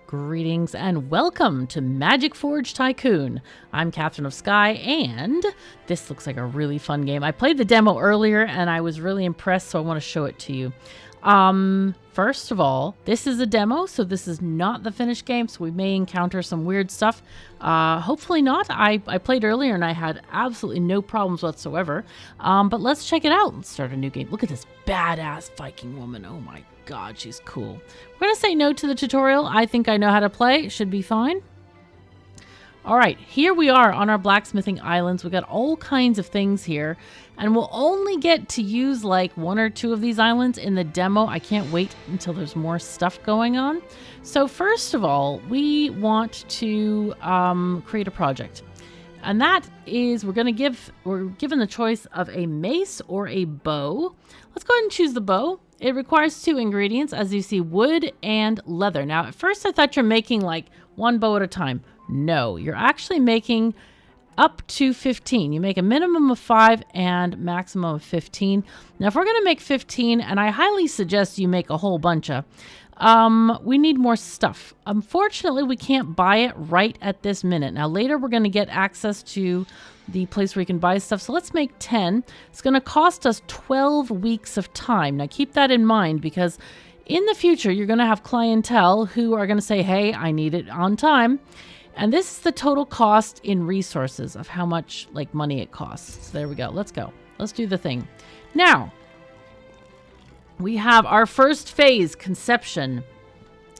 Greetings and welcome to Magic Forge Tycoon. I'm KatherineOfSky, and this looks like a really fun game. I played the demo earlier and I was really impressed, so I want to show it to you. First of all, this is a demo, so this is not the finished game, so we may encounter some weird stuff. Hopefully not. I played earlier and I had absolutely no problems whatsoever. But let's check it out. Let's start a new game. Look at this badass Viking woman. Oh my god, she's cool. We're going to say no to the tutorial. I think I know how to play. It should be fine. All right, here we are on our blacksmithing islands. We got all kinds of things here, and we'll only get to use like one or two of these islands in the demo. I can't wait until there's more stuff going on. So first of all, we want to create a project, and that is we're given the choice of a mace or a bow. Let's go ahead and choose the bow. It requires 2 ingredients, as you see, wood and leather. Now, at first I thought you're making like one bow at a time. No, you're actually making up to 15. You make a minimum of 5 and maximum of 15. Now, if we're going to make 15, and I highly suggest you make a whole bunch of, we need more stuff. Unfortunately, we can't buy it right at this minute. Now, later we're going to get access to the place where you can buy stuff. So let's make 10. It's going to cost us 12 weeks of time. Now, keep that in mind, because in the future, you're going to have clientele who are going to say, hey, I need it on time. And this is the total cost in resources of how much like money it costs. So there we go. Let's go. Let's do the thing. Now, we have our first phase, conception.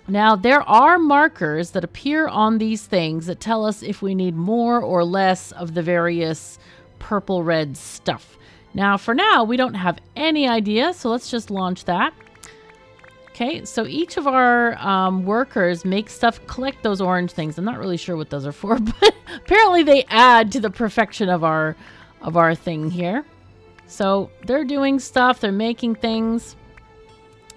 Now, there are markers that appear on these things that tell us if we need more or less of the various purple red stuff. Now, for now, we don't have any idea, so let's just launch that. Okay, so each of our workers make stuff, collect those orange things. I'm not really sure what those are for, but apparently they add to the perfection of our thing here. So they're doing stuff, they're making things.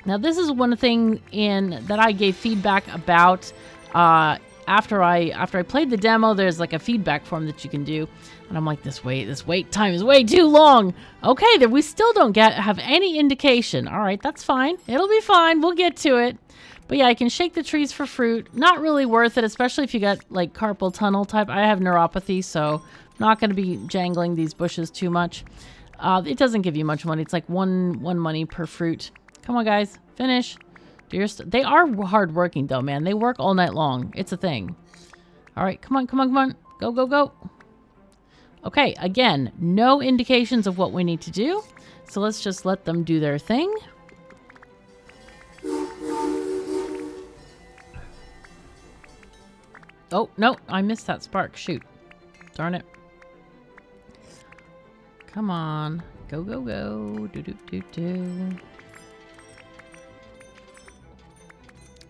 Now this is one thing that I gave feedback about after I played the demo. There's like a feedback form that you can do, and I'm like, this wait time is way too long. Okay, then we still don't have any indication. All right, that's fine. It'll be fine. We'll get to it. But yeah, I can shake the trees for fruit. Not really worth it, especially if you got like carpal tunnel type. I have neuropathy, so I'm not going to be jangling these bushes too much. It doesn't give you much money. It's like one money per fruit. Come on, guys, finish. They are hardworking though, man. They work all night long. It's a thing. All right, come on, come on, come on. Go, go, go. Okay, again, no indications of what we need to do. So let's just let them do their thing. Oh, no, I missed that spark. Shoot. Darn it. Come on. Go, go, go. Do, do, do, do.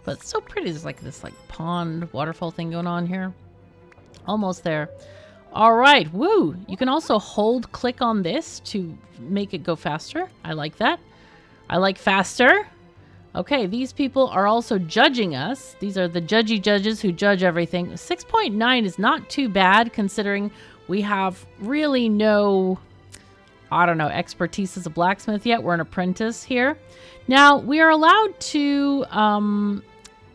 But it's so pretty. There's like this like pond waterfall thing going on here. Almost there. All right. Woo. You can also click on this to make it go faster. I like that. I like faster. Okay. These people are also judging us. These are the judgy judges who judge everything. 6.9 is not too bad considering we have really no, I don't know, expertise as a blacksmith yet. We're an apprentice here. Now we are allowed to,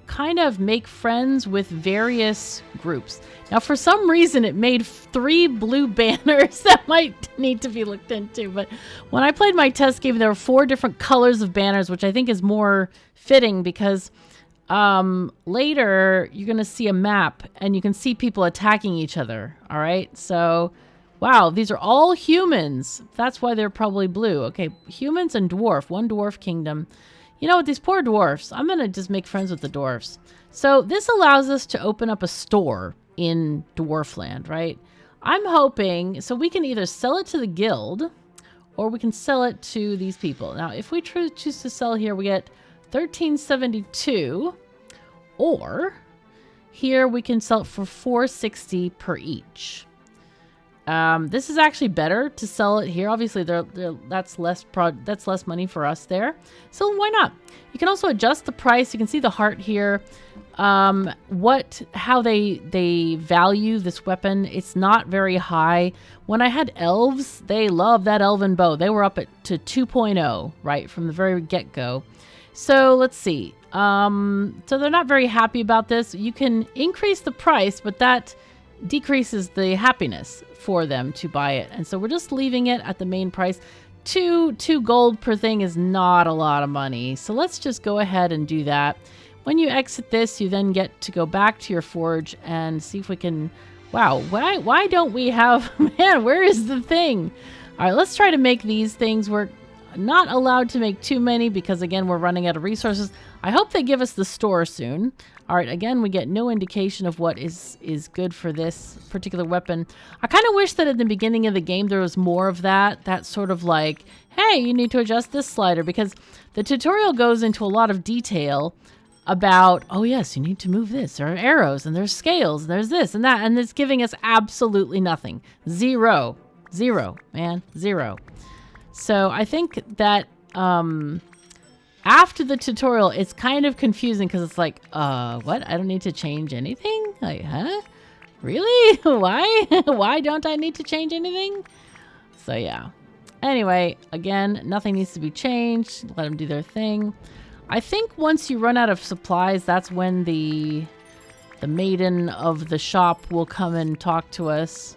kind of make friends with various groups. Now, for some reason, it made 3 blue banners that might need to be looked into. But when I played my test game, there were 4 different colors of banners, which I think is more fitting because later you're going to see a map and you can see people attacking each other. All right. So, wow, these are all humans. That's why they're probably blue. Okay. Humans and dwarf, one dwarf kingdom. You know what, these poor dwarfs, I'm going to just make friends with the dwarfs. So this allows us to open up a store in Dwarfland, right? I'm hoping, so we can either sell it to the guild or we can sell it to these people. Now, if we choose to sell here, we get 1372, or here we can sell it for 460 per each. This is actually better to sell it here. Obviously, that's less money for us there. So why not? You can also adjust the price. You can see the heart here. How they value this weapon. It's not very high. When I had elves, they love that elven bow. They were up to 2.0 right from the very get-go. So let's see. So they're not very happy about this. You can increase the price, but that decreases the happiness for them to buy it. And so we're just leaving it at the main price. Two gold per thing is not a lot of money. So let's just go ahead and do that. When you exit this, you then get to go back to your forge and see if we can... Wow, why don't we have... Man, where is the thing? All right, let's try to make these things. We're not allowed to make too many because, again, we're running out of resources. I hope they give us the store soon. All right, again, we get no indication of what is good for this particular weapon. I kind of wish that at the beginning of the game there was more of that sort of like, hey, you need to adjust this slider, because the tutorial goes into a lot of detail about, oh yes, you need to move this. There are arrows and there's scales and there's this and that, and it's giving us absolutely nothing. Zero, man, zero. So I think that after the tutorial, it's kind of confusing because it's like, what? I don't need to change anything? Like, huh? Really? Why? Why don't I need to change anything? So yeah. Anyway, again, nothing needs to be changed. Let them do their thing. I think once you run out of supplies, that's when the maiden of the shop will come and talk to us,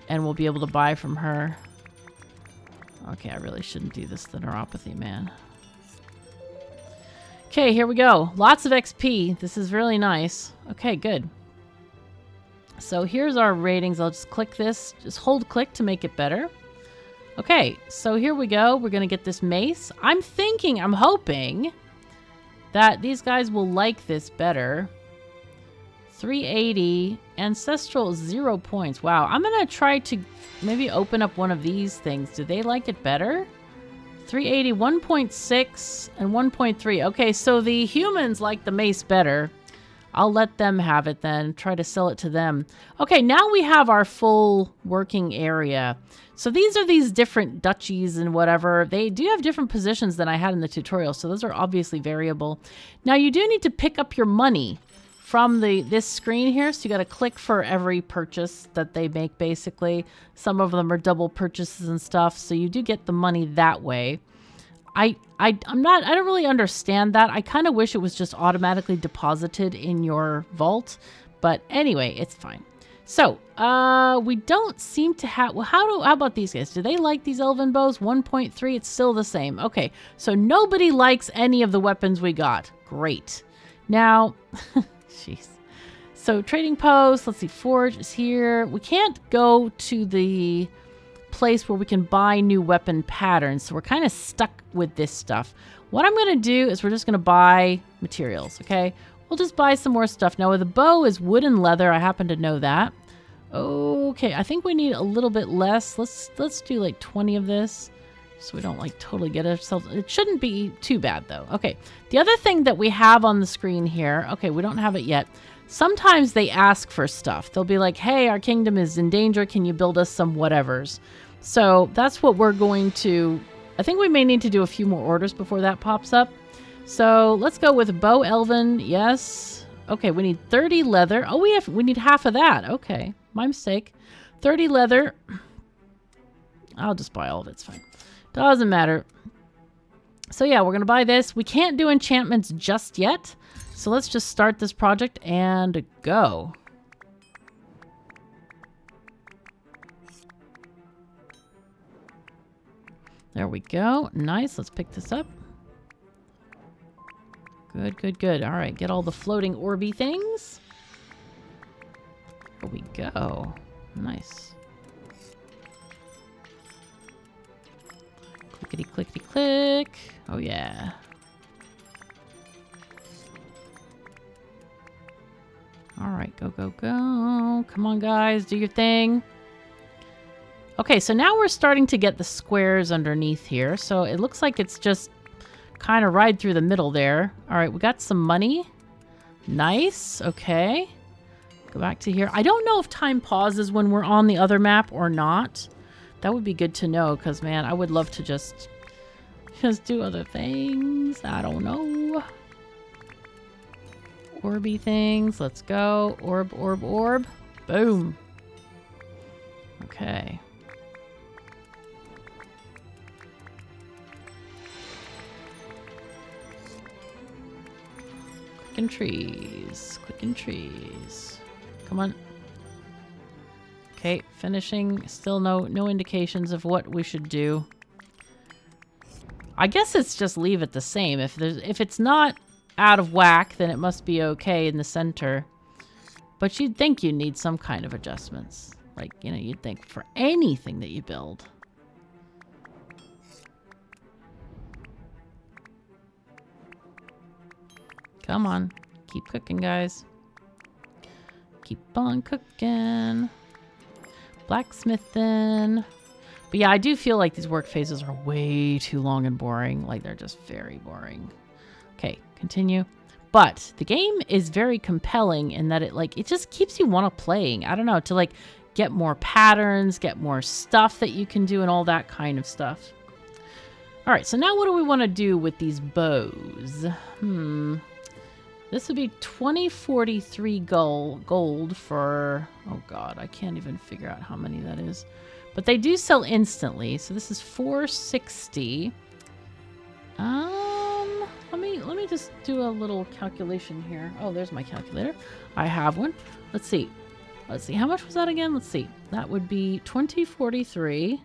and we'll be able to buy from her. Okay, I really shouldn't do this, the neuropathy, man. Okay, here we go. Lots of XP. This is really nice. Okay, good. So here's our ratings. I'll just click this. Just hold click to make it better. Okay, so here we go. We're going to get this mace. I'm hoping that these guys will like this better. 380. Ancestral 0 points. Wow, I'm going to try to maybe open up one of these things. Do they like it better? 380, 1.6, and 1.3. Okay, so the humans like the mace better. I'll let them have it then. Try to sell it to them. Okay, now we have our full working area. So these are these different duchies and whatever. They do have different positions than I had in the tutorial, so those are obviously variable. Now you do need to pick up your money from this screen here, so you got to click for every purchase that they make, basically. Some of them are double purchases and stuff, so you do get the money that way. I don't really understand that. I kind of wish it was just automatically deposited in your vault, but anyway, it's fine. So, we don't seem to have... Well, how about these guys? Do they like these elven bows? 1.3, it's still the same. Okay, so nobody likes any of the weapons we got. Great. Now... Jeez. So trading post, let's see, forge is here. We can't go to the place where we can buy new weapon patterns, so we're kind of stuck with this stuff. What I'm going to do is we're just going to buy materials, okay? We'll just buy some more stuff. Now, the bow is wood and leather. I happen to know that. Okay, I think we need a little bit less. Let's do like 20 of this, so we don't like totally get ourselves... It shouldn't be too bad though. Okay, the other thing that we have on the screen here... Okay, we don't have it yet. Sometimes they ask for stuff. They'll be like, hey, our kingdom is in danger. Can you build us some whatevers? So that's what we're going to... I think we may need to do a few more orders before that pops up. So let's go with bow elven. Yes. Okay, we need 30 leather. Oh, we need half of that. Okay, my mistake. 30 leather. I'll just buy all of it. It's fine. Doesn't matter. So yeah, we're going to buy this. We can't do enchantments just yet. So let's just start this project and go. There we go. Nice. Let's pick this up. Good, good, good. All right, get all the floating orby things. There we go. Nice. Clickety, clickety, click. Oh, yeah. All right, go, go, go. Come on, guys, do your thing. Okay, so now we're starting to get the squares underneath here. So it looks like it's just kind of right through the middle there. All right, we got some money. Nice, okay. Go back to here. I don't know if time pauses when we're on the other map or not. That would be good to know, because, man, I would love to just do other things. I don't know. Orby things. Let's go. Orb, orb, orb. Boom. Okay. Clicking trees. Clicking trees. Come on. Okay, finishing. Still no indications of what we should do. I guess it's just leave it the same. If it's not out of whack, then it must be okay in the center. But you'd think you need some kind of adjustments. Like, you know, you'd think for anything that you build. Come on. Keep cooking, guys. Keep on cooking. Blacksmithing. But yeah, I do feel like these work phases are way too long and boring. Like, they're just very boring. Okay, continue. But the game is very compelling in that it just keeps you want to playing. I don't know, to like get more patterns, get more stuff that you can do and all that kind of stuff. All right, so now what do we want to do with these bows? This would be 2043 gold for, oh god, I can't even figure out how many that is. But they do sell instantly, so this is 460. Let me just do a little calculation here. Oh, there's my calculator. I have one. Let's see. How much was that again? Let's see. That would be 2043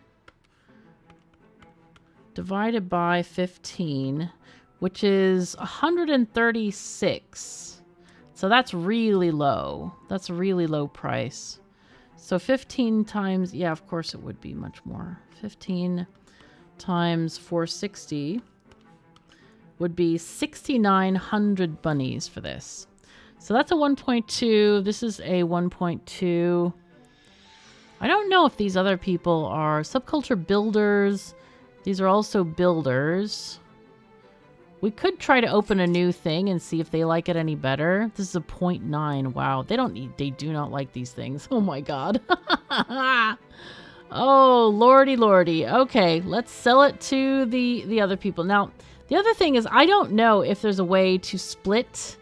divided by 15, which is 136. So that's really low. That's a really low price. So 15 times, yeah, of course it would be much more. 15 times 460 would be 6,900 bunnies for this. So that's a 1.2. This is a 1.2. I don't know if these other people are subculture builders. These are also builders. We could try to open a new thing and see if they like it any better. This is a 0.9. Wow. They do not like these things. Oh my god. Oh, lordy lordy. Okay, let's sell it to the other people. Now, the other thing is I don't know if there's a way to split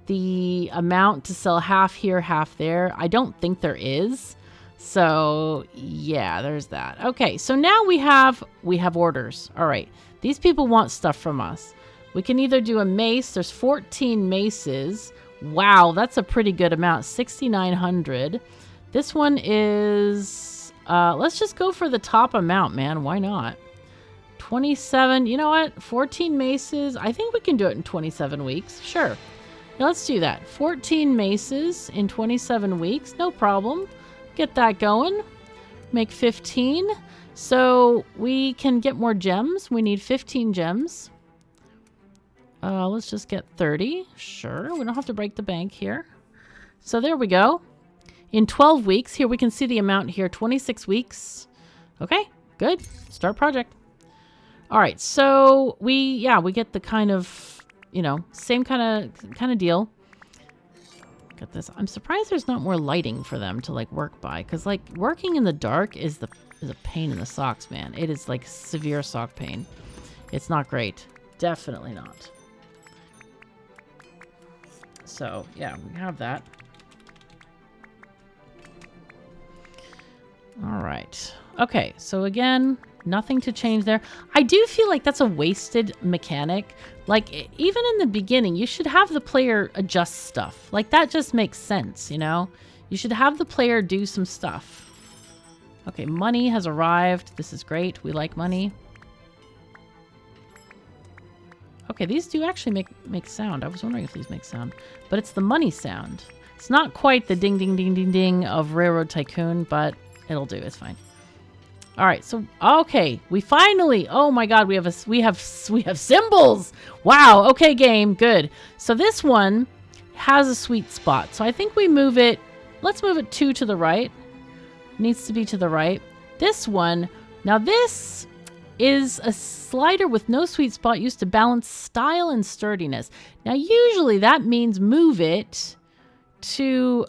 the amount to sell half here, half there. I don't think there is. So, yeah, there's that. Okay, so now we have orders. All right. These people want stuff from us. We can either do a mace. There's 14 maces. Wow, that's a pretty good amount. 6,900. This one is... let's just go for the top amount, man. Why not? 27. You know what? 14 maces. I think we can do it in 27 weeks. Sure. Now let's do that. 14 maces in 27 weeks. No problem. Get that going. Make 15. So we can get more gems. We need 15 gems. Let's just get 30. Sure. We don't have to break the bank here. So there we go. In 12 weeks, here we can see the amount here. 26 weeks. Okay, good. Start project. All right, so we get the kind of, you know, same kind of deal. Look at this. I'm surprised there's not more lighting for them to like work by, because like working in the dark is a pain in the socks, man. It is like severe sock pain. It's not great. Definitely not. So yeah, we have that. All right. Okay, so again, nothing to change there. I do feel like that's a wasted mechanic. Like, even in the beginning, you should have the player adjust stuff. Like, that just makes sense, you know? You should have the player do some stuff. Okay, money has arrived. This is great. We like money. Okay, these do actually make sound. I was wondering if these make sound. But it's the money sound. It's not quite the ding, ding, ding, ding, ding of Railroad Tycoon, but it'll do. It's fine. All right, so okay, we finally. Oh my God, we have symbols. Wow. Okay, game, good. So this one has a sweet spot. So I think we move it. Let's move it 2 to the right. Needs to be to the right. This one. Now this is a slider with no sweet spot used to balance style and sturdiness. Now usually that means move it to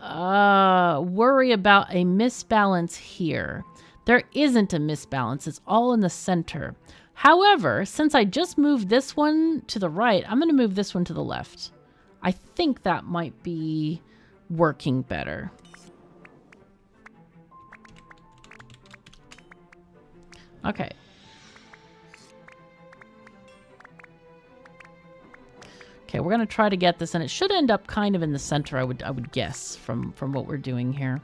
worry about a misbalance here. There isn't a misbalance. It's all in the center. However, since I just moved this one to the right, I'm going to move this one to the left. I think that might be working better. Okay. Okay, we're gonna try to get this, and it should end up kind of in the center, I would guess, from what we're doing here.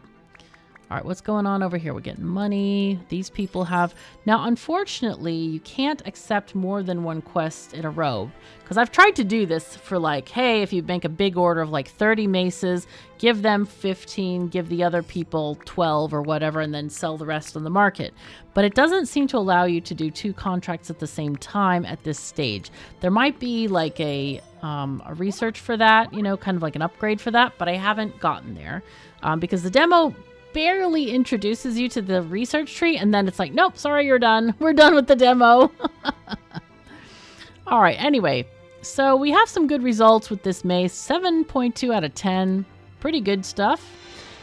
All right, what's going on over here? We're getting money. These people have... Now, unfortunately, you can't accept more than one quest in a row. Because I've tried to do this for like, hey, if you make a big order of like 30 maces, give them 15, give the other people 12 or whatever, and then sell the rest on the market. But it doesn't seem to allow you to do 2 contracts at the same time at this stage. There might be like a research for that, you know, kind of like an upgrade for that, but I haven't gotten there. Because the demo barely introduces you to the research tree, and then it's like, nope, sorry, you're done. We're done with the demo. All right, anyway, so we have some good results with this mace. 7.2 out of 10. Pretty good stuff.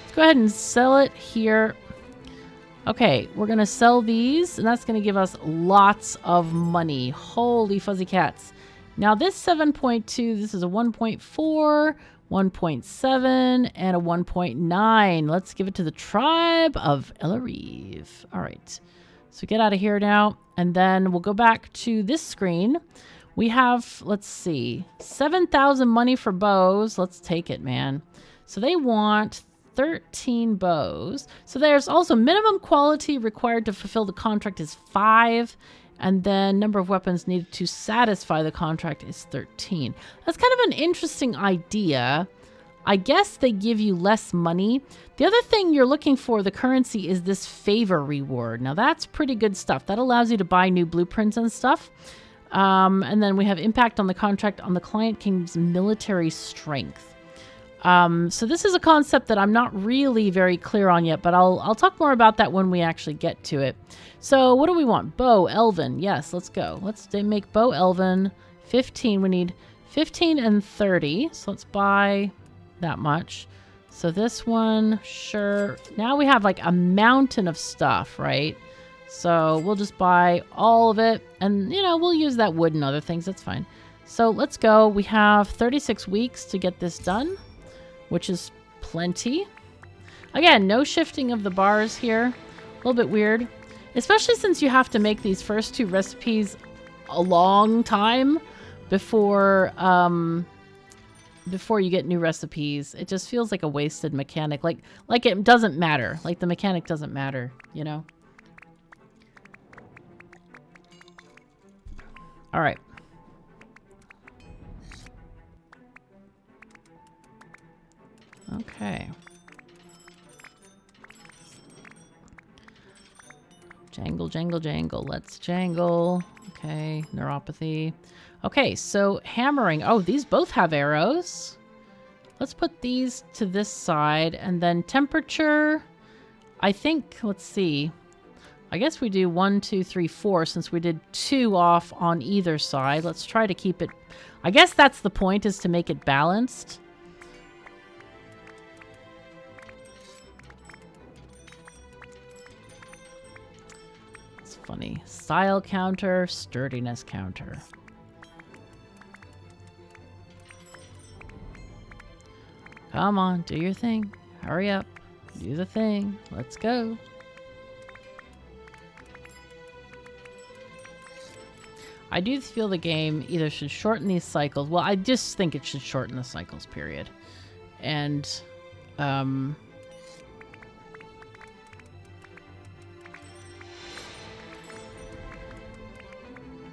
Let's go ahead and sell it here. Okay, we're going to sell these, and that's going to give us lots of money. Holy fuzzy cats. Now, this 7.2, this is a 1.4, 1.7, and a 1.9. Let's give it to the tribe of Elarive. All right. So get out of here now. And then we'll go back to this screen. We have, let's see, 7,000 money for bows. Let's take it, man. So they want 13 bows. So there's also minimum quality required to fulfill the contract is 5. And then number of weapons needed to satisfy the contract is 13. That's kind of an interesting idea. I guess they give you less money. The other thing you're looking for, the currency, is this favor reward. Now that's pretty good stuff. That allows you to buy new blueprints and stuff. And then we have impact on the contract on the client kingdom's military strength. So this is a concept that I'm not really very clear on yet, but I'll talk more about that when we actually get to it. So what do we want? Bow, Elven. Yes, let's go. Let's make bow, Elven. 15. We need 15 and 30. So let's buy that much. So this one, sure. Now we have like a mountain of stuff, right? So we'll just buy all of it. And, you know, we'll use that wood and other things. That's fine. So let's go. We have 36 weeks to get this done, which is plenty. Again, no shifting of the bars here. A little bit weird. Especially since you have to make these first 2 recipes a long time before you get new recipes. It just feels like a wasted mechanic. Like it doesn't matter. Like the mechanic doesn't matter, you know? All right. Okay. Jangle, jangle, jangle. Let's jangle. Okay, neuropathy. Okay, so hammering. Oh, these both have arrows. Let's put these to this side. And then temperature. I think, let's see. I guess we do 1, 2, 3, 4 since we did 2 off on either side. Let's try to keep it. I guess that's the point, is to make it balanced. Funny. Style counter, sturdiness counter. Come on, do your thing. Hurry up. Do the thing. Let's go. I do feel the game either should shorten these cycles. Well, I just think it should shorten the cycles, period. And,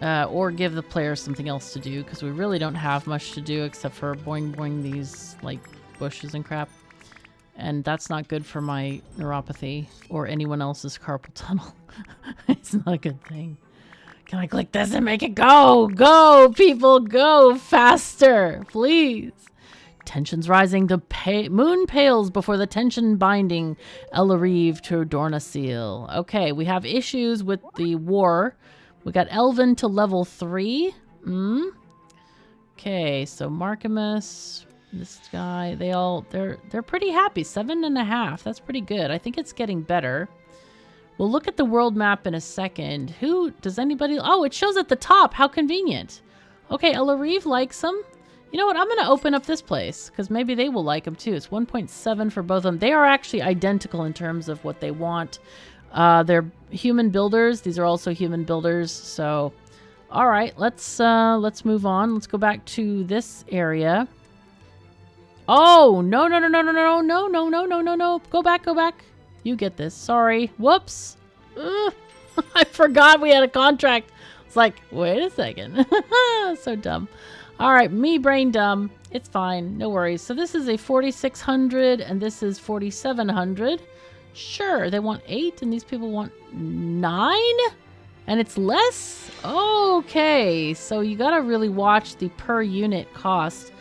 or give the players something else to do, because we really don't have much to do except for boing boing these like bushes and crap, and that's not good for my neuropathy or anyone else's carpal tunnel. It's not a good thing. Can I click this and make it go? Go, people, go faster, please. Tension's rising. The moon pales before the tension binding Elarive to Dornasil. Okay, we have issues with the war. We got Elven to level 3. Okay, so Markimus, this guy, they're pretty happy. 7.5. That's pretty good. I think it's getting better. We'll look at the world map in a second. Who does anybody? Oh, it shows at the top. How convenient. Okay, Elarive likes them. You know what? I'm going to open up this place because maybe they will like them too. It's 1.7 for both of them. They are actually identical in terms of what they want. They're human builders. These are also human builders. So All right, let's move on. Let's go back to this area. Oh, no, no, no, no, no, no, no, no, no, no, no, no. Go back, go back. You get this. Sorry. Whoops. Ugh. I forgot we had a contract. It's like, wait a second. So dumb. All right, me brain dumb. It's fine. No worries. So this is a 4,600 and this is 4,700. Sure, they want 8 and these people want 9? And it's less? Okay, so you gotta really watch the per unit cost.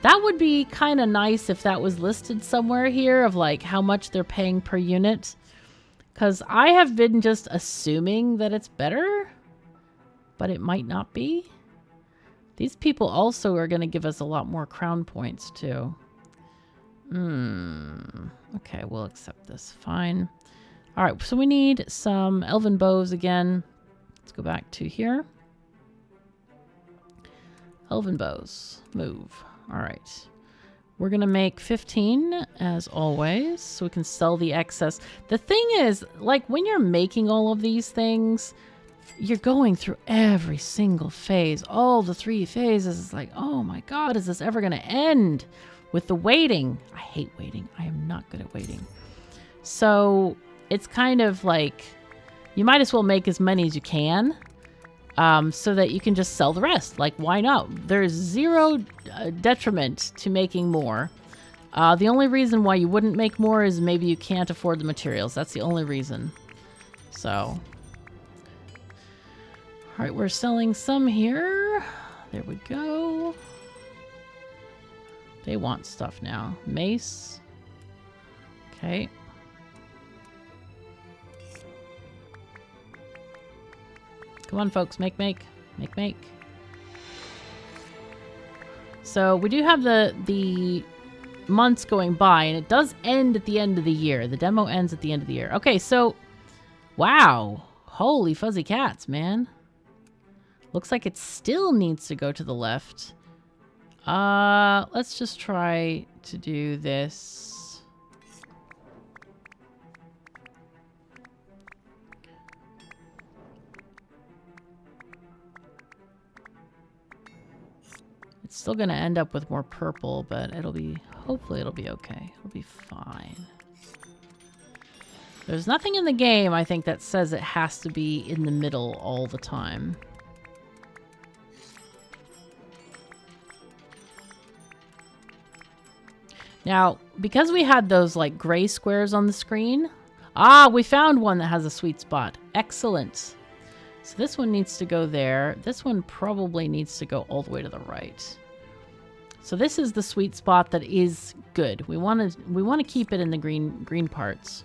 That would be kind of nice if that was listed somewhere here of like how much they're paying per unit. Because I have been just assuming that it's better, but it might not be. These people also are going to give us a lot more crown points too. Okay, we'll accept this. Fine. All right, so we need some elven bows again. Let's go back to here. Elven bows. Move. All right. We're going to make 15 as always, so we can sell the excess. The thing is, like when you're making all of these things, you're going through every single phase, all the 3 phases. It's like, oh my God, is this ever going to end with the waiting? I hate waiting. I am not good at waiting. So it's kind of like you might as well make as many as you can. So that you can just sell the rest. Like, why not? There's zero detriment to making more. The only reason why you wouldn't make more is maybe you can't afford the materials. That's the only reason. So. All right, we're selling some here. There we go. They want stuff now. Mace. Okay. Come on, folks. Make. So we do have the months going by, and it does end at the end of the year. The demo ends at the end of the year. Okay, so... Wow. Holy fuzzy cats, man. Looks like it still needs to go to the left. Let's just try to do this. It's still going to end up with more purple, but hopefully it'll be okay. It'll be fine. There's nothing in the game, I think, that says it has to be in the middle all the time. Now, because we had those like gray squares on the screen, we found one that has a sweet spot. Excellent. So this one needs to go there. This one probably needs to go all the way to the right. So this is the sweet spot that is good. We want to keep it in the green parts.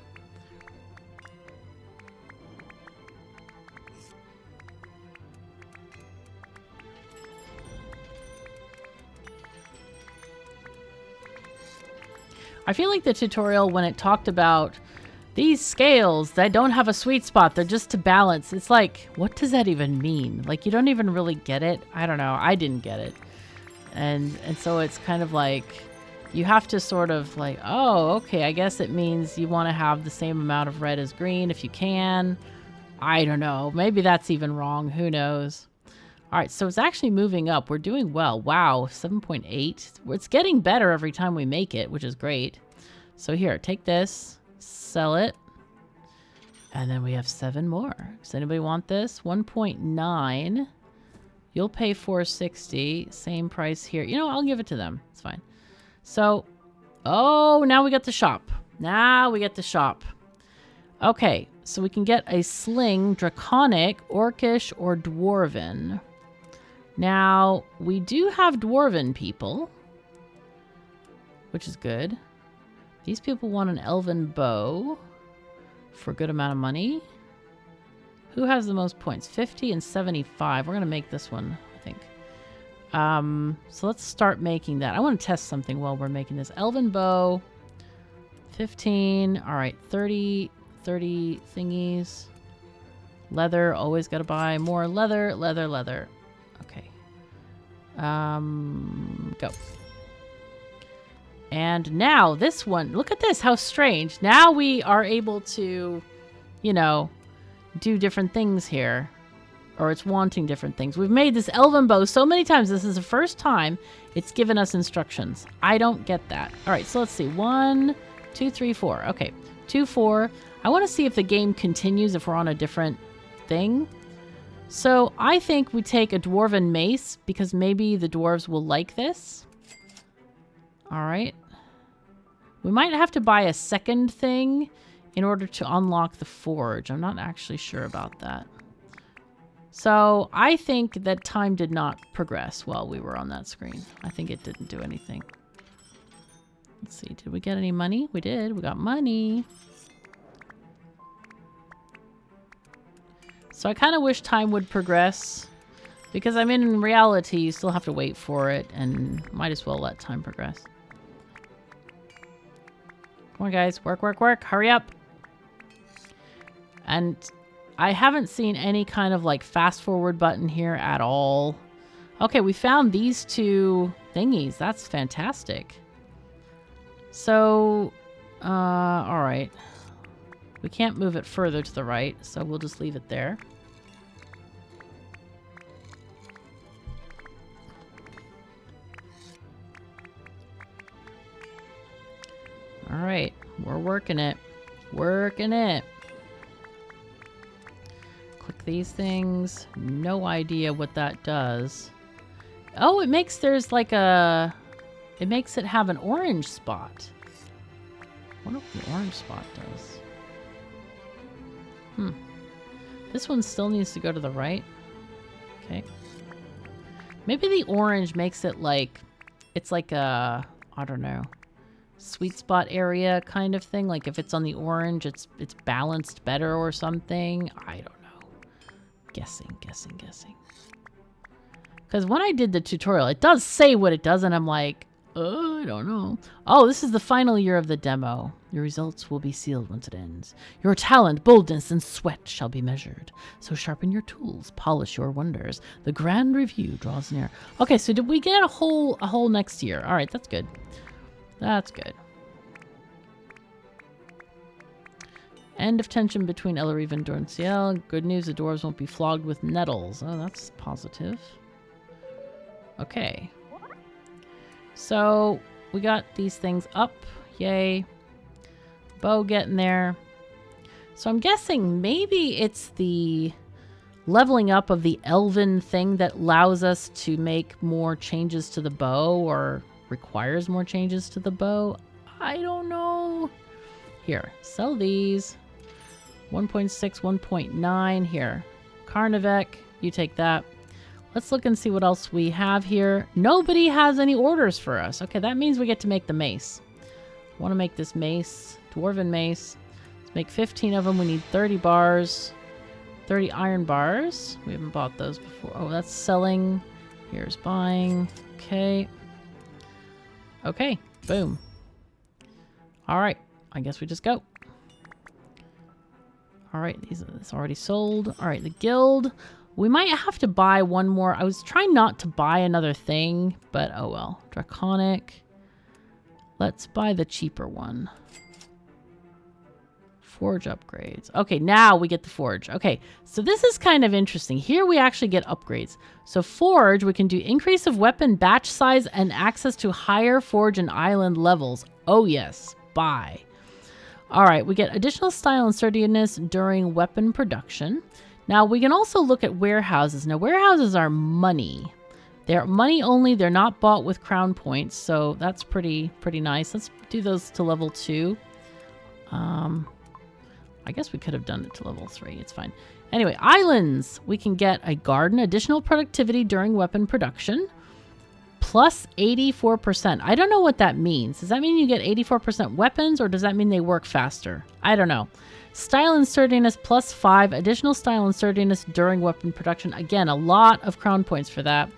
I feel like the tutorial, when it talked about these scales that don't have a sweet spot, they're just to balance. It's like, what does that even mean? Like, you don't even really get it. I don't know. I didn't get it. And so it's kind of like, you have to sort of like, oh, okay, I guess it means you want to have the same amount of red as green if you can. I don't know. Maybe that's even wrong. Who knows? All right, so it's actually moving up. We're doing well. Wow, 7.8. It's getting better every time we make it, which is great. So here, take this, sell it, and then we have 7 more. Does anybody want this? 1.9. You'll pay $4.60. Same price here. You know, I'll give it to them. It's fine. So, oh, now we got the shop. Now we get the shop. Okay, so we can get a sling, draconic, orcish, or dwarven. Now, we do have dwarven people, which is good. These people want an elven bow for a good amount of money. Who has the most points? 50 and 75. We're going to make this one, I think. So let's start making that. I want to test something while we're making this. Elven bow, 15. All right, 30 thingies. Leather, always got to buy more leather. Okay. Go. And now this one, look at this, how strange. Now we are able to, you know, do different things here. or it's wanting different things. We've made this elven bow so many times. This is the first time it's given us instructions. I don't get that. All right, so let's see. 1, 2, 3, 4. Okay, 2, 4. I want to see if the game continues if we're on a different thing. So I think we take a dwarven mace because maybe the dwarves will like this. All right. We might have to buy a second thing in order to unlock the forge. I'm not actually sure about that. So I think that time did not progress while we were on that screen. I think it didn't do anything. Let's see. Did we get any money? We did. We got money. So I kind of wish time would progress because, I mean, in reality, you still have to wait for it and might as well let time progress. Come on, guys. Work, work, work. Hurry up. And I haven't seen any kind of like fast forward button here at all. Okay, we found these 2 thingies. That's fantastic. So, all right. We can't move it further to the right, so we'll just leave it there. All right, we're working it. Working it. Click these things. No idea what that does. Oh, it makes there's like a... It makes it have an orange spot. I wonder what the orange spot does. This one still needs to go to the right. Okay. Maybe the orange makes it like... It's like a... I don't know. Sweet spot area kind of thing. Like if it's on the orange, it's balanced better or something. I don't know. Guessing. Because when I did the tutorial, it does say what it does, and I'm like, I don't know. Oh, this is the final year of the demo. Your results will be sealed once it ends. Your talent, boldness, and sweat shall be measured. So sharpen your tools, polish your wonders. The grand review draws near. Okay, so did we get a whole next year? All right, that's good. That's good. End of tension between Elarive and Dornciel. Good news, the dwarves won't be flogged with nettles. Oh, that's positive. Okay. So, we got these things up. Yay. Bow getting there. So I'm guessing maybe it's the leveling up of the elven thing that allows us to make more changes to the bow or requires more changes to the bow. I don't know. Here, sell these. 1.6, 1.9 here. Carnivec, you take that. Let's look and see what else we have here. Nobody has any orders for us. Okay, that means we get to make the mace. I want to make this mace, dwarven mace. Let's make 15 of them. We need 30 bars, 30 iron bars. We haven't bought those before. Oh, that's selling. Here's buying. Okay. Okay, boom. All right, I guess we just go. All right, it's already sold. All right, the guild. We might have to buy one more. I was trying not to buy another thing, but oh well. Draconic. Let's buy the cheaper one. Forge upgrades. Okay, now we get the forge. Okay, so this is kind of interesting. Here we actually get upgrades. So forge, we can do increase of weapon batch size and access to higher forge and island levels. Oh yes, buy. All right, we get additional style and sturdiness during weapon production. Now, we can also look at warehouses. Now, warehouses are money. They're money only. They're not bought with crown points, so that's pretty nice. Let's do those to level 2. I guess we could have done it to level 3. It's fine. Anyway, islands. We can get a garden, additional productivity during weapon production, plus 84%. I don't know what that means. Does that mean you get 84% weapons, or does that mean they work faster? I don't know. Style and sturdiness plus 5. Additional style and sturdiness during weapon production. Again, a lot of crown points for that.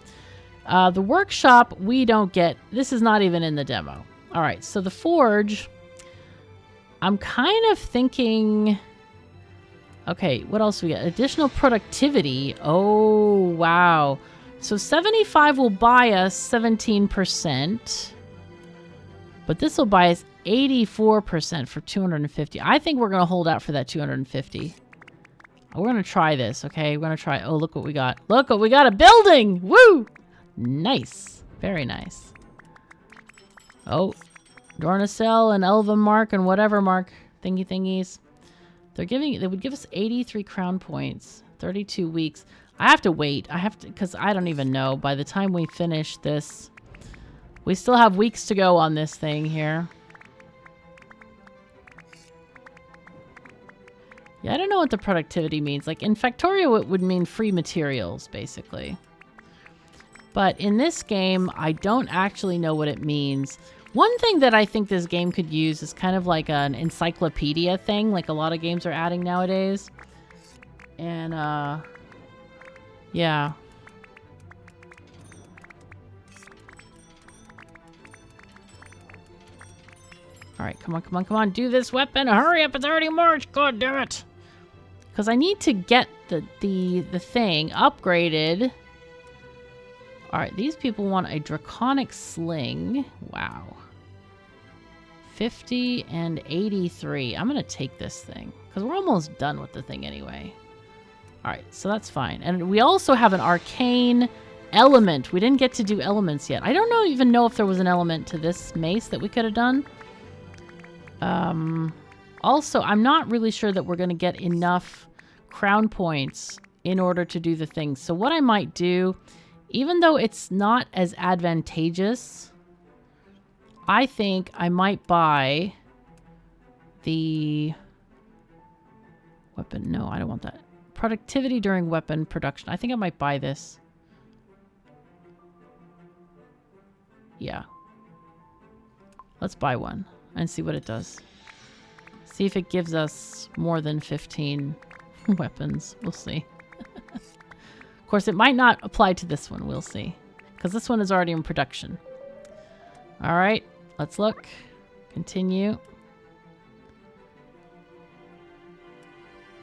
The workshop, we don't get. This is not even in the demo. All right, so the forge, I'm kind of thinking... Okay, what else do we get? Additional productivity. Oh, wow. So 75 will buy us 17%. But this will buy us 84% for 250. I think we're going to hold out for that 250. We're going to try this, okay? We're going to try... Oh, look what we got. Look what we got! A building! Woo! Nice. Very nice. Oh. Dornacell and Elven Mark and whatever Mark thingies. They would give us 83 crown points. 32 weeks. I have to wait. Because I don't even know. By the time we finish this, we still have weeks to go on this thing here. Yeah, I don't know what the productivity means. Like in Factorio, it would mean free materials, basically. But in this game, I don't actually know what it means. One thing that I think this game could use is kind of like an encyclopedia thing, like a lot of games are adding nowadays. And, yeah. Alright, come on, come on, come on. Do this weapon. Hurry up, it's already March. God damn it. Because I need to get the thing upgraded. Alright, these people want a draconic sling. Wow. 50 and 83. I'm going to take this thing. Because we're almost done with the thing anyway. Alright, so that's fine. And we also have an arcane element. We didn't get to do elements yet. I don't even know if there was an element to this mace that we could have done. Also, I'm not really sure that we're going to get enough crown points in order to do the things. So what I might do, even though it's not as advantageous, I think I might buy the weapon. No, I don't want that. Productivity during weapon production. I think I might buy this. Yeah. Let's buy one and see what it does. See if it gives us more than 15 weapons. We'll see. Of course, it might not apply to this one. We'll see. Because this one is already in production. Alright, let's look. Continue.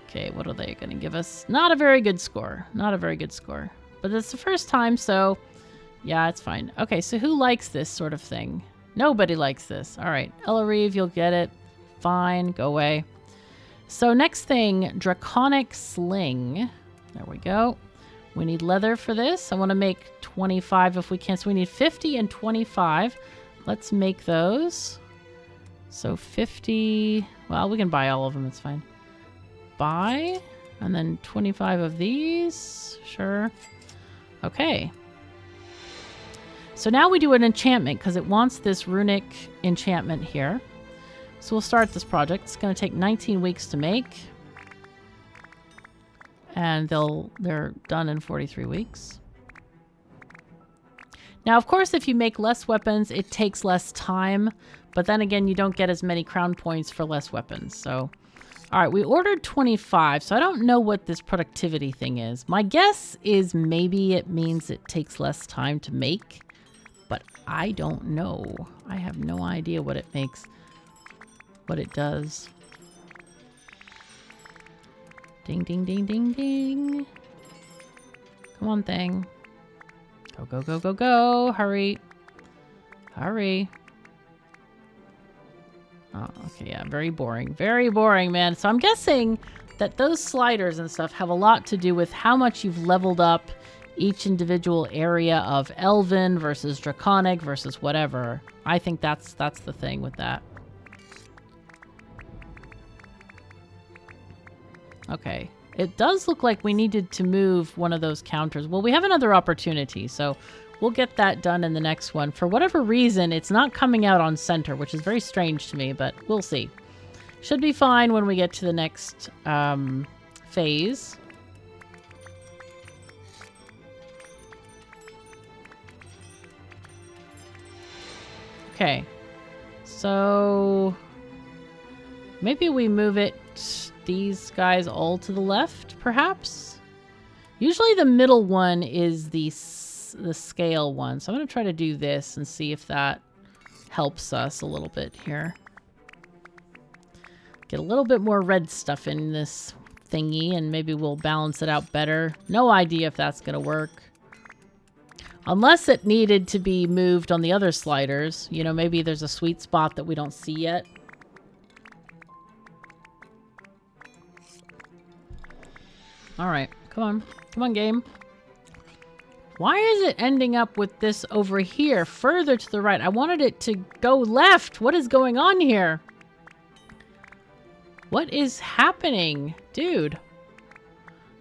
Okay, what are they going to give us? Not a very good score. Not a very good score. But it's the first time, so yeah, it's fine. Okay, so who likes this sort of thing? Nobody likes this. Alright, Elarive, you'll get it. Fine, go away. So next thing, Draconic Sling. There we go. We need leather for this. I want to make 25 if we can. So we need 50 and 25. Let's make those. So 50. Well, we can buy all of them. It's fine. Buy. And then 25 of these. Sure. Okay. So now we do an enchantment because it wants this runic enchantment here. So we'll start this project. It's going to take 19 weeks to make. And they're done in 43 weeks. Now, of course, if you make less weapons, it takes less time. But then again, you don't get as many crown points for less weapons. So, all right, we ordered 25. So I don't know what this productivity thing is. My guess is maybe it means it takes less time to make. But I don't know. I have no idea what it makes. What it does. Ding, ding, ding, ding, ding. Come on, thing. Go, go, go, go, go. Hurry. Hurry. Oh, okay, yeah, very boring. Very boring, man. So I'm guessing that those sliders and stuff have a lot to do with how much you've leveled up each individual area of Elven versus Draconic versus whatever. I think that's the thing with that. Okay. It does look like we needed to move one of those counters. Well, we have another opportunity, so we'll get that done in the next one. For whatever reason, it's not coming out on center, which is very strange to me, but we'll see. Should be fine when we get to the next phase. Okay. So maybe we move it... these guys all to the left, perhaps? Usually the middle one is the scale one. So I'm going to try to do this and see if that helps us a little bit here. Get a little bit more red stuff in this thingy and maybe we'll balance it out better. No idea if that's going to work. Unless it needed to be moved on the other sliders. You know, maybe there's a sweet spot that we don't see yet. All right. Come on. Come on, game. Why is it ending up with this over here, further to the right? I wanted it to go left. What is going on here? What is happening? Dude.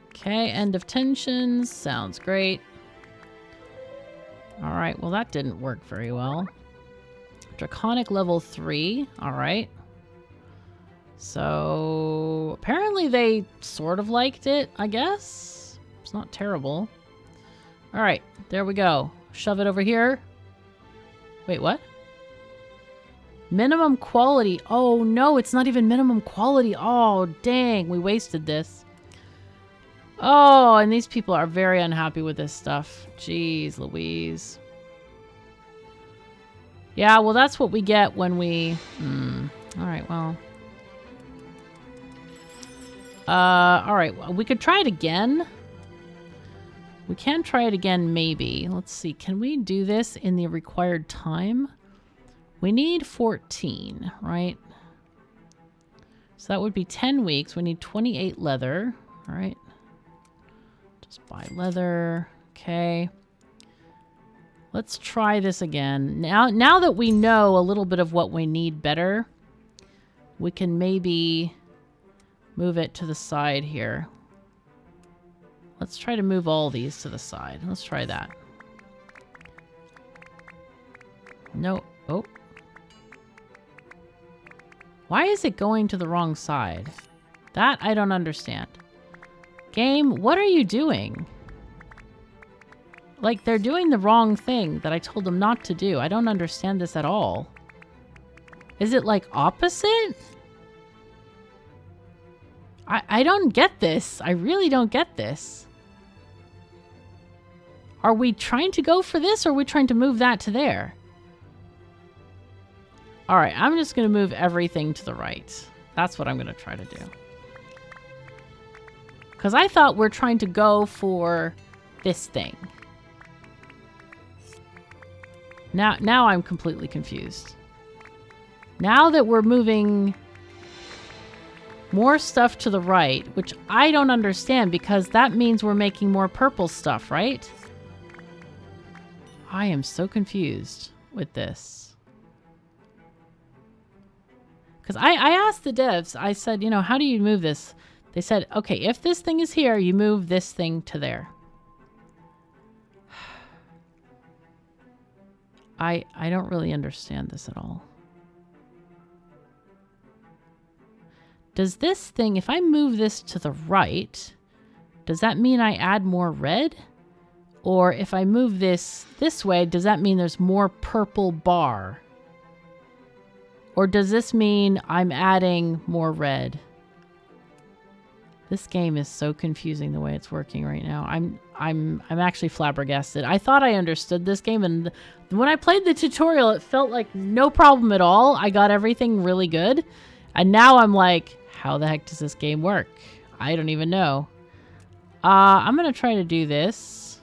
Okay, end of tensions. Sounds great. All right, well, that didn't work very well. Draconic level 3. All right. So, apparently they sort of liked it, I guess. It's not terrible. All right, there we go. Shove it over here. Wait, what? Minimum quality. Oh, no, it's not even minimum quality. Oh, dang, we wasted this. Oh, and these people are very unhappy with this stuff. Jeez Louise. Yeah, well, that's what we get when we... All right, well... all right, well, we could try it again. We can try it again, maybe. Let's see, can we do this in the required time? We need 14, right? So that would be 10 weeks. We need 28 leather. All right. Just buy leather. Okay. Let's try this again. Now that we know a little bit of what we need better, we can maybe move it to the side here. Let's try to move all these to the side. Let's try that. No. Oh. Why is it going to the wrong side? That I don't understand. Game, what are you doing? Like, they're doing the wrong thing that I told them not to do. I don't understand this at all. Is it, like, opposite? I don't get this. I really don't get this. Are we trying to go for this, or are we trying to move that to there? Alright, I'm just going to move everything to the right. That's what I'm going to try to do. Because I thought we're trying to go for this thing. Now I'm completely confused. Now that we're moving more stuff to the right, which I don't understand because that means we're making more purple stuff, right? I am so confused with this. Because I asked the devs, I said, you know, how do you move this? They said, okay, if this thing is here, you move this thing to there. I don't really understand this at all. Does this thing, if I move this to the right, does that mean I add more red? Or if I move this way, does that mean there's more purple bar? Or does this mean I'm adding more red? This game is so confusing the way it's working right now. I'm actually flabbergasted. I thought I understood this game, and when I played the tutorial, it felt like no problem at all. I got everything really good. And now I'm like, how the heck does this game work? I don't even know. I'm going to try to do this.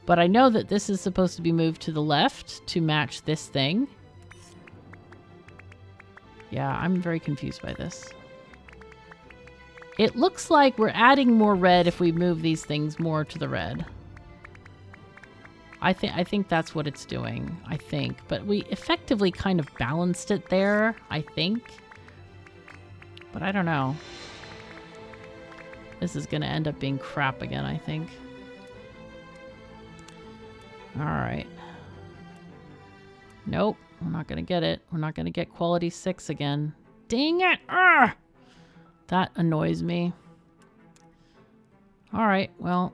But I know that this is supposed to be moved to the left to match this thing. Yeah, I'm very confused by this. It looks like we're adding more red if we move these things more to the red. I think that's what it's doing, I think. But we effectively kind of balanced it there, I think. But I don't know. This is going to end up being crap again, I think. Alright. Nope, we're not going to get it. We're not going to get quality 6 again. Dang it! Urgh! That annoys me. Alright, well,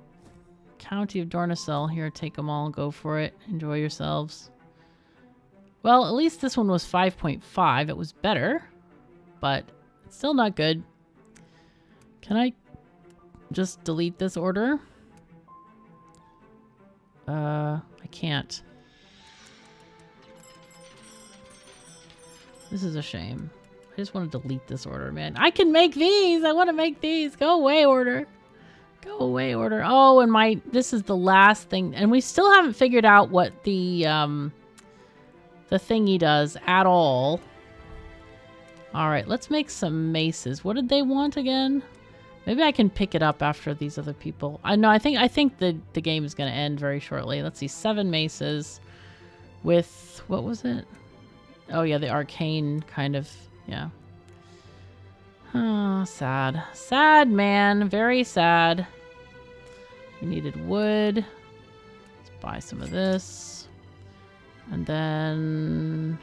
County of Dornacell, here, take them all, go for it, enjoy yourselves. Well, at least this one was 5.5, it was better, but it's still not good. Can I just delete this order? I can't. This is a shame. I just want to delete this order, man. I can make these! I want to make these! Go away, order! Go away, order. Oh, and this is the last thing. And we still haven't figured out what the thingy does at all. Alright, let's make some maces. What did they want again? Maybe I can pick it up after these other people. I think the game is going to end very shortly. Let's see, 7 maces with, what was it? Oh yeah, the arcane kind of, yeah. Oh, sad. Sad, man. Very sad. We needed wood. Let's buy some of this. And then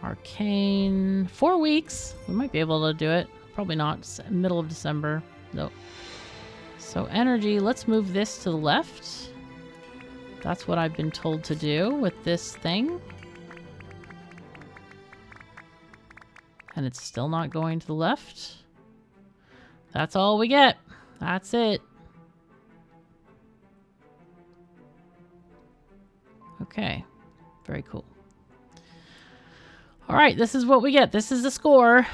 arcane. 4 weeks. We might be able to do it. Probably not. Middle of December. Nope. So energy. Let's move this to the left. That's what I've been told to do with this thing. And it's still not going to the left. That's all we get. That's it. Okay. Very cool. All right, this is what we get. This is the score.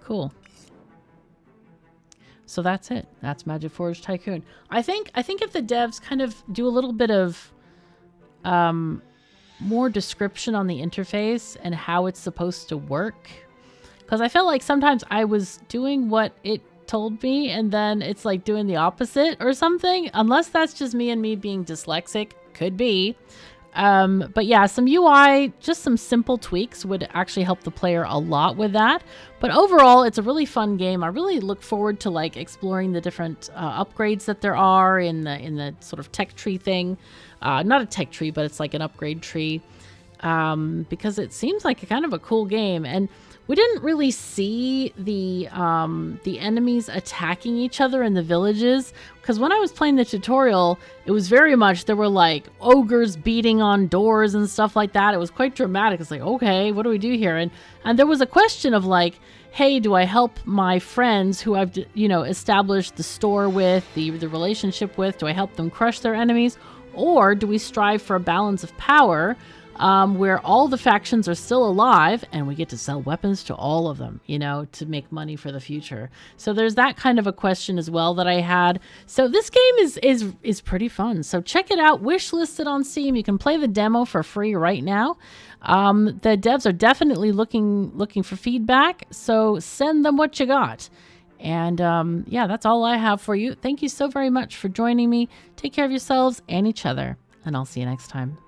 Cool. So that's it. That's Magic Forge Tycoon. I think if the devs kind of do a little bit of more description on the interface and how it's supposed to work, because I felt like sometimes I was doing what it told me and then it's like doing the opposite or something, unless that's just me and me being dyslexic. Could be. But yeah, some UI, just some simple tweaks would actually help the player a lot with that. But overall, it's a really fun game. I really look forward to like exploring the different upgrades that there are in the sort of tech tree thing. Not a tech tree, but it's like an upgrade tree. Because it seems like a kind of a cool game. And we didn't really see the enemies attacking each other in the villages, because when I was playing the tutorial, it was very much, there were like ogres beating on doors and stuff like that. It was quite dramatic. It's like, okay, what do we do here? And there was a question of like, hey, do I help my friends who I've, established the store with, the relationship with? Do I help them crush their enemies? Or do we strive for a balance of power, where all the factions are still alive and we get to sell weapons to all of them, to make money for the future. So there's that kind of a question as well that I had. So this game is pretty fun. So check it out. Wishlisted on Steam. You can play the demo for free right now. The devs are definitely looking for feedback. So send them what you got. And yeah, that's all I have for you. Thank you so very much for joining me. Take care of yourselves and each other, and I'll see you next time.